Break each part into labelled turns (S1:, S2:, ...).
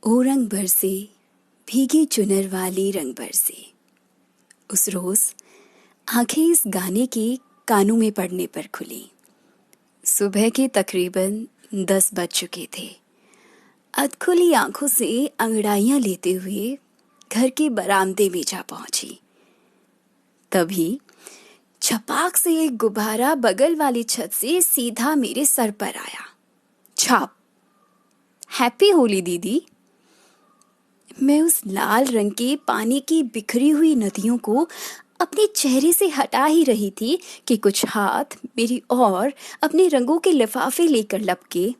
S1: ओ रंग बरसे, भीगी चुनर वाली रंग बरसे। उस रोज आंखें इस गाने के कानों में पड़ने पर खुली। सुबह के तकरीबन 10 बज चुके थे। अधखुली आंखों से अंगड़ाइयां लेते हुए घर के बरामदे में जा पहुंची। तभी छपाक से एक गुब्बारा बगल वाली छत से सीधा मेरे सर पर आया। छाप, हैप्पी होली दीदी। मैं उस लाल रंग के पानी की बिखरी हुई नदियों को अपने चेहरे से हटा ही रही थी कि कुछ हाथ मेरी ओर अपने रंगों के लिफाफे लेकर लपके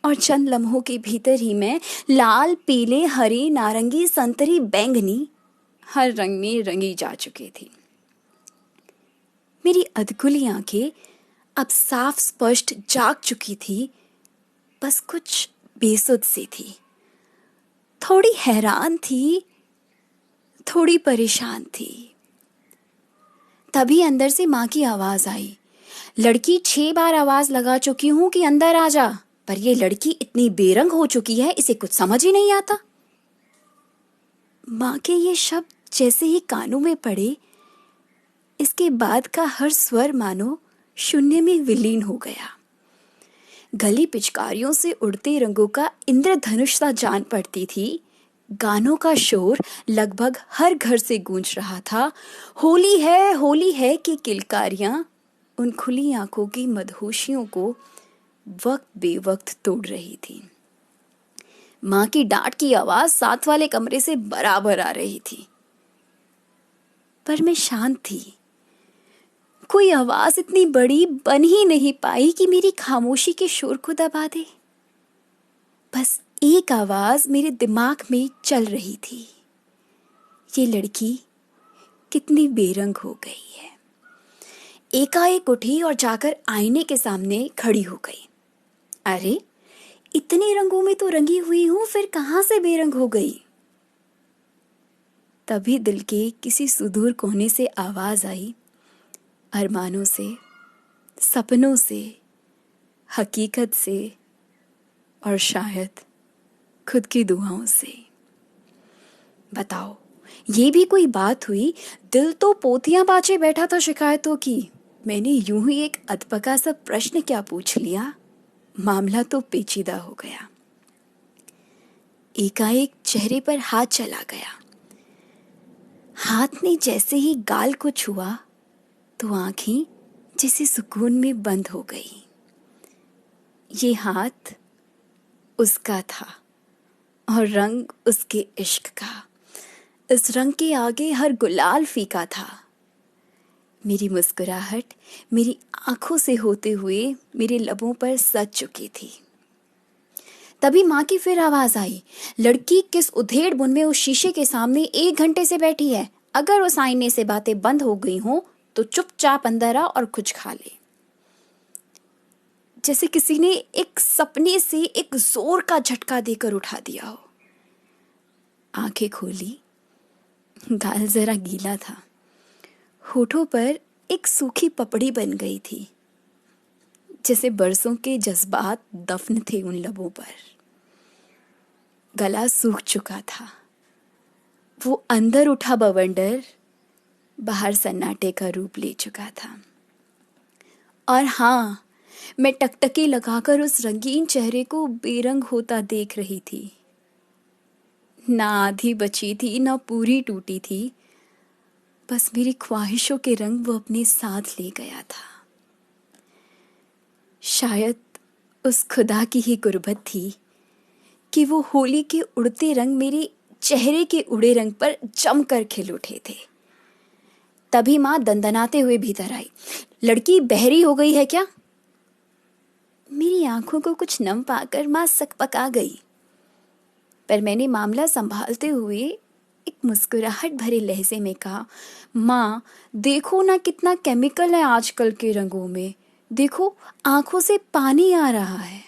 S1: और चंद लम्हों के भीतर ही मैं लाल, पीले, हरे, नारंगी, संतरी, बैंगनी हर रंग में रंगी जा चुकी थी। मेरी अधखुली आंखें अब साफ स्पष्ट जाग चुकी थी, बस कुछ बेसुध सी थी। थोड़ी हैरान थी, थोड़ी परेशान थी। तभी अंदर से माँ की आवाज आई। लड़की 6 बार आवाज लगा चुकी हूं कि अंदर आ जा, पर ये लड़की इतनी बेरंग हो चुकी है, इसे कुछ समझ ही नहीं आता। माँ के ये शब्द जैसे ही कानों में पड़े, इसके बाद का हर स्वर मानो शून्य में विलीन हो गया। गली पिचकारियों से उड़ते रंगों का इंद्रधनुष सा जान पड़ती थी। गानों का शोर लगभग हर घर से गूंज रहा था। होली है कि किलकारियां उन खुली आंखों की मदहोशियों को वक्त बेवक्त तोड़ रही थी। माँ की डांट की आवाज साथ वाले कमरे से बराबर आ रही थी, पर मैं शांत थी। कोई आवाज इतनी बड़ी बन ही नहीं पाई कि मेरी खामोशी के शोर को दबा दे। बस एक आवाज मेरे दिमाग में चल रही थी, ये लड़की कितनी बेरंग हो गई है। एकाएक उठी और जाकर आईने के सामने खड़ी हो गई। अरे, इतने रंगों में तो रंगी हुई हूं, फिर कहां से बेरंग हो गई? तभी दिल के किसी सुदूर कोने से आवाज आई, अरमानों से, सपनों से, हकीकत से और शायद खुद की दुआओं से। बताओ, ये भी कोई बात हुई? दिल तो पोथियां बाचे बैठा था शिकायतों की। मैंने यूं ही एक अधपका सा प्रश्न क्या पूछ लिया, मामला तो पेचीदा हो गया। एकाएक चेहरे पर हाथ चला गया। हाथ ने जैसे ही गाल को छुआ तो आंखें जैसे सुकून में बंद हो गई। ये हाथ उसका था और रंग उसके इश्क का। इस रंग के आगे हर गुलाल फीका था। मेरी मुस्कुराहट मेरी आंखों से होते हुए मेरे लबों पर सज चुकी थी। तभी माँ की फिर आवाज आई, लड़की किस उधेड़ बुन में उस शीशे के सामने 1 घंटे से बैठी है? अगर उस आईने से बातें बंद हो गई हों तो चुपचाप अंदर आ और कुछ खा ले। जैसे किसी ने एक सपने से एक जोर का झटका देकर उठा दिया हो। आंखें खोली, गाल जरा गीला था, होठों पर एक सूखी पपड़ी बन गई थी, जैसे बरसों के जज्बात दफन थे उन लबों पर। गला सूख चुका था। वो अंदर उठा बवंडर बाहर सन्नाटे का रूप ले चुका था। और हाँ, मैं टकटकी लगाकर उस रंगीन चेहरे को बेरंग होता देख रही थी। ना आधी बची थी, ना पूरी टूटी थी। बस मेरी ख्वाहिशों के रंग वो अपने साथ ले गया था। शायद उस खुदा की ही कुर्बत थी कि वो होली के उड़ते रंग मेरे चेहरे के उड़े रंग पर जमकर खिल उठे थे। तभी माँ दंदनाते हुए भीतर आई। लड़की बहरी हो गई है क्या? मेरी आंखों को कुछ नम पाकर माँ सकपका गई, पर मैंने मामला संभालते हुए एक मुस्कुराहट भरे लहजे में कहा, माँ देखो ना, कितना केमिकल है आजकल के रंगों में। देखो, आंखों से पानी आ रहा है।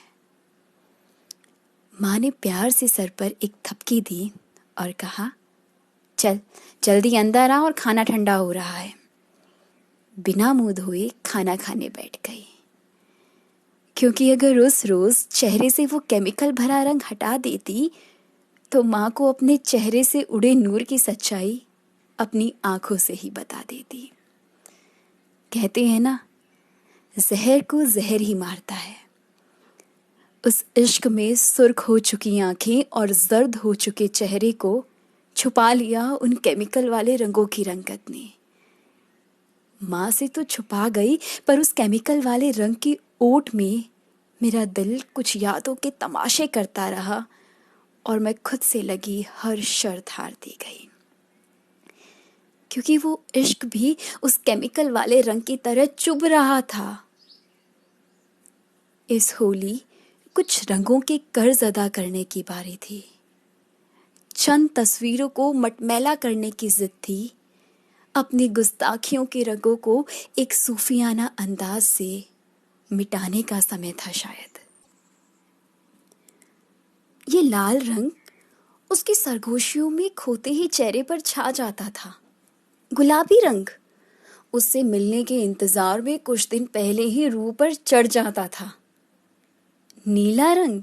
S1: माँ ने प्यार से सर पर एक थपकी दी और कहा, चल जल्दी अंदर आ और खाना ठंडा हो रहा है। बिना मुंह धोए खाना खाने बैठ गई, क्योंकि अगर उस रोज चेहरे से वो केमिकल भरा रंग हटा देती तो माँ को अपने चेहरे से उड़े नूर की सच्चाई अपनी आंखों से ही बता देती। कहते हैं ना, जहर को जहर ही मारता है। उस इश्क में सुर्ख हो चुकी आंखें और जर्द हो चुके चेहरे को छुपा लिया उन केमिकल वाले रंगों की रंगत ने। माँ से तो छुपा गई, पर उस केमिकल वाले रंग की ओट में मेरा दिल कुछ यादों के तमाशे करता रहा और मैं खुद से लगी हर शर्त हारती गई। क्योंकि वो इश्क भी उस केमिकल वाले रंग की तरह चुभ रहा था। इस होली कुछ रंगों के कर्ज अदा करने की बारी थी। चंद तस्वीरों को मटमैला करने की जिद थी। अपनी गुस्ताखियों के रंगों को एक सूफियाना अंदाज से मिटाने का समय था शायद। ये लाल रंग उसकी सरगोशियों में खोते ही चेहरे पर छा जाता था। गुलाबी रंग उससे मिलने के इंतजार में कुछ दिन पहले ही रूह पर चढ़ जाता था। नीला रंग,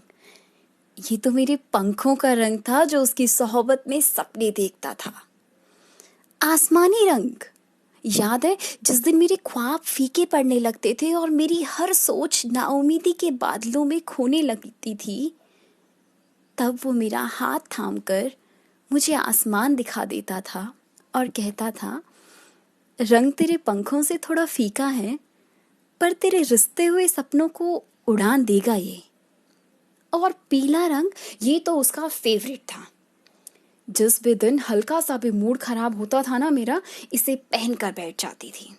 S1: ये तो मेरे पंखों का रंग था जो उसकी सोहबत में सपने देखता था। आसमानी रंग, याद है जिस दिन मेरे ख्वाब फीके पड़ने लगते थे और मेरी हर सोच नाउमीदी के बादलों में खोने लगती थी। तब वो मेरा हाथ थामकर मुझे आसमान दिखा देता था और कहता था, रंग तेरे पंखों से थोड़ा फीका है, पर तेरे रिश्ते हुए सपनों को उड़ान देगा ये। और पीला रंग, ये तो उसका फेवरेट था। जिस भी दिन हल्का सा भी मूड खराब होता था ना मेरा, इसे पहन कर बैठ जाती थी,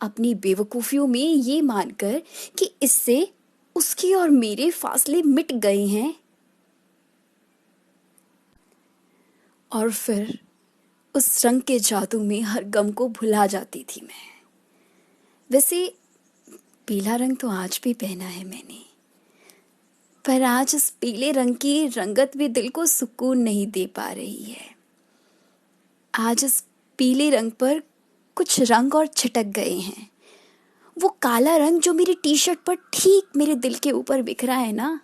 S1: अपनी बेवकूफियों में ये मानकर कि इससे उसकी और मेरे फासले मिट गए हैं। और फिर उस रंग के जादू में हर गम को भुला जाती थी मैं। वैसे पीला रंग तो आज भी पहना है मैंने, पर आज इस पीले रंग की रंगत भी दिल को सुकून नहीं दे पा रही है। आज इस पीले रंग पर कुछ रंग और छिटक गए हैं। वो काला रंग जो मेरी टी शर्ट पर ठीक मेरे दिल के ऊपर बिखरा है ना,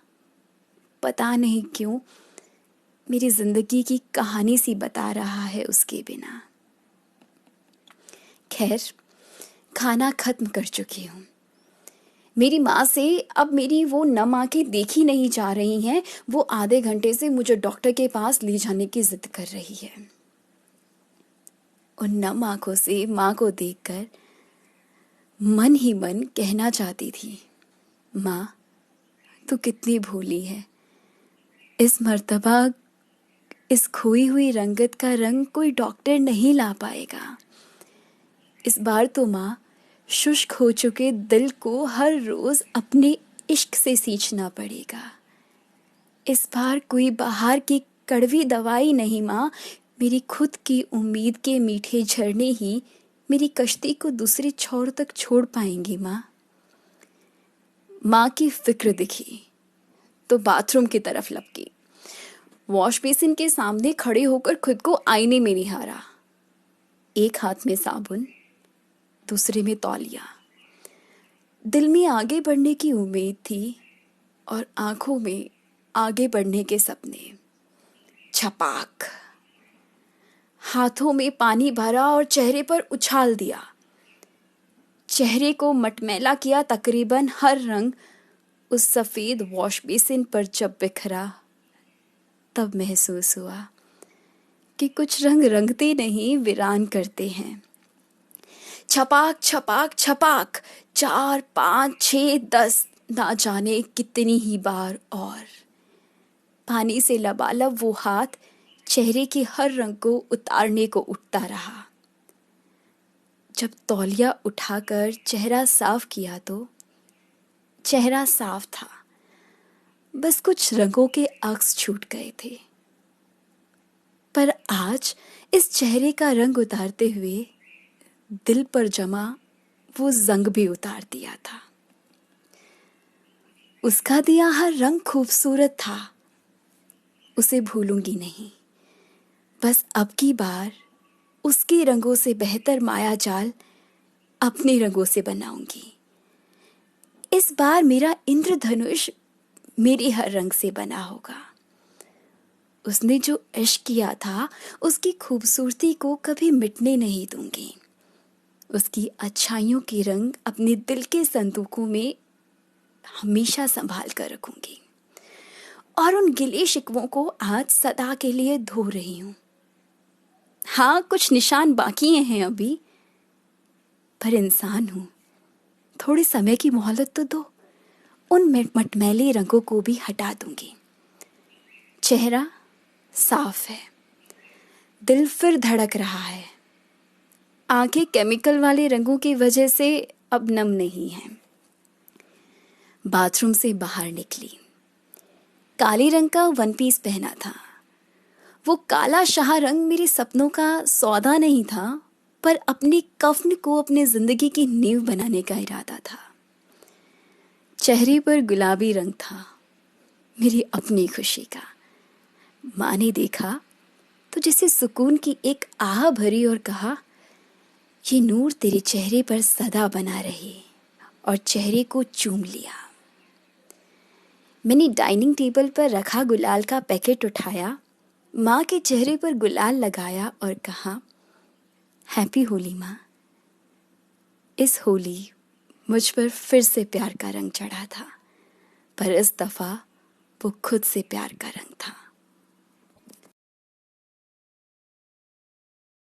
S1: पता नहीं क्यों मेरी जिंदगी की कहानी सी बता रहा है उसके बिना। खैर, खाना खत्म कर चुकी हूँ। मेरी माँ से अब मेरी वो नम आंखें देखी नहीं जा रही हैं। वो आधे घंटे से मुझे डॉक्टर के पास ले जाने की जिद कर रही है। उन नम आंखों से माँ को देखकर मन ही मन कहना चाहती थी, माँ तू कितनी भोली है। इस मर्तबा इस खोई हुई रंगत का रंग कोई डॉक्टर नहीं ला पाएगा। इस बार तो माँ शुष्क हो चुके दिल को हर रोज अपने इश्क से सींचना पड़ेगा। इस बार कोई बाहर की कड़वी दवाई नहीं माँ, मेरी खुद की उम्मीद के मीठे झरने ही मेरी कश्ती को दूसरे छोर तक छोड़ पाएंगे माँ। माँ की फिक्र दिखी तो बाथरूम की तरफ लपकी। वॉश बेसिन के सामने खड़े होकर खुद को आईने में निहारा। एक हाथ में साबुन, दूसरे में तौलिया। दिल में आगे बढ़ने की उम्मीद थी और आंखों में आगे बढ़ने के सपने। छपाक, हाथों में पानी भरा और चेहरे पर उछाल दिया। चेहरे को मटमैला किया तकरीबन हर रंग उस सफेद वॉश बेसिन पर जब बिखरा, तब महसूस हुआ कि कुछ रंग रंगते नहीं वीरान करते हैं। छपाक छपाक छपाक, 4 5 6 10, ना जाने कितनी ही बार। और पानी से लबालब वो हाथ चेहरे के हर रंग को उतारने को उठता रहा। जब तौलिया उठाकर चेहरा साफ किया तो चेहरा साफ था, बस कुछ रंगों के अक्स छूट गए थे। पर आज इस चेहरे का रंग उतारते हुए दिल पर जमा वो जंग भी उतार दिया था। उसका दिया हर रंग खूबसूरत था, उसे भूलूंगी नहीं। बस अब की बार उसके रंगों से बेहतर माया जाल अपने रंगों से बनाऊंगी। इस बार मेरा इंद्रधनुष मेरे हर रंग से बना होगा। उसने जो इश्क किया था उसकी खूबसूरती को कभी मिटने नहीं दूंगी। उसकी अच्छाइयों के रंग अपने दिल के संदूकों में हमेशा संभाल कर रखूंगी और उन गिले शिकवों को आज सदा के लिए धो रही हूँ। हाँ, कुछ निशान बाकी हैं अभी, पर इंसान हूँ, थोड़े समय की मोहलत तो दो। उन मटमैले रंगों को भी हटा दूंगी। चेहरा साफ है, दिल फिर धड़क रहा है। आंखें केमिकल वाले रंगों की वजह से अब नम नहीं हैं। बाथरूम से बाहर निकली, काले रंग का वन पीस पहना था। वो काला शाह रंग मेरे सपनों का सौदा नहीं था, पर अपने कफ्न को अपने जिंदगी की नींव बनाने का इरादा था। चेहरे पर गुलाबी रंग था, मेरी अपनी खुशी का। माँ ने देखा तो जैसे सुकून की एक आह भरी और कहा, ये नूर तेरे चेहरे पर सदा बना रहे, और चेहरे को चूम लिया। मैंने डाइनिंग टेबल पर रखा गुलाल का पैकेट उठाया, माँ के चेहरे पर गुलाल लगाया और कहा, हैप्पी होली माँ। इस होली मुझ पर फिर से प्यार का रंग चढ़ा था, पर इस दफ़ा वो खुद से प्यार का रंग था।